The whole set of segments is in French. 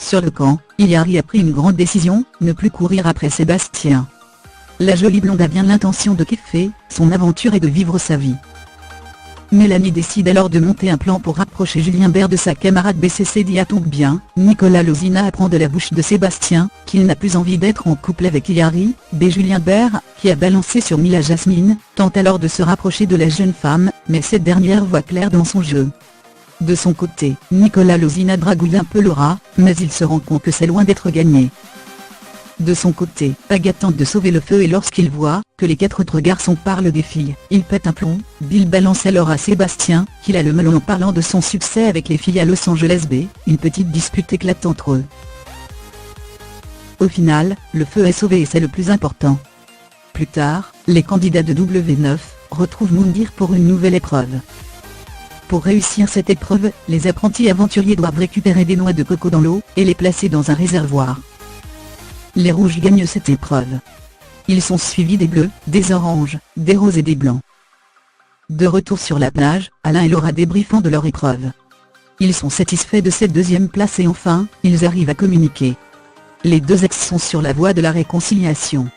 Sur le camp, Hilary a pris une grande décision, ne plus courir après Sébastien. La jolie blonde a bien l'intention de kiffer son aventure et de vivre sa vie. Mélanie décide alors de monter un plan pour rapprocher Julien Bert de sa camarade BCC. Dit tombe bien, Nicolas Lozina apprend de la bouche de Sébastien qu'il n'a plus envie d'être en couple avec Hilary. Julien Bert, qui a balancé sur Mila Jasmine, tente alors de se rapprocher de la jeune femme, mais cette dernière voit clair dans son jeu. De son côté, Nicolas Lozina dragouille un peu Laura, mais il se rend compte que c'est loin d'être gagné. De son côté, Agathe tente de sauver le feu et lorsqu'il voit que les 4 autres garçons parlent des filles, il pète un plomb. Bill balance alors à Sébastien qu'il a le melon en parlant de son succès avec les filles à Los Angeles B. Une petite dispute éclate entre eux. Au final, le feu est sauvé et c'est le plus important. Plus tard, les candidats de W9 retrouvent Moundir pour une nouvelle épreuve. Pour réussir cette épreuve, les apprentis aventuriers doivent récupérer des noix de coco dans l'eau et les placer dans un réservoir. Les rouges gagnent cette épreuve. Ils sont suivis des bleus, des oranges, des roses et des blancs. De retour sur la plage, Alain et Laura débriefant de leur épreuve. Ils sont satisfaits de cette deuxième place et enfin, ils arrivent à communiquer. Les deux ex sont sur la voie de la réconciliation.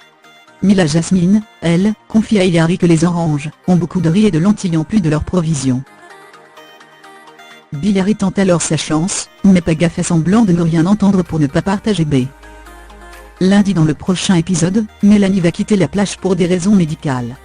Mila Jasmine, elle, confie à Hilary que les oranges ont beaucoup de riz et de lentilles en plus de leur provision. Hilary tente alors sa chance, mais Paga fait semblant de ne rien entendre pour ne pas partager B. Lundi dans le prochain épisode, Mélanie va quitter la plage pour des raisons médicales.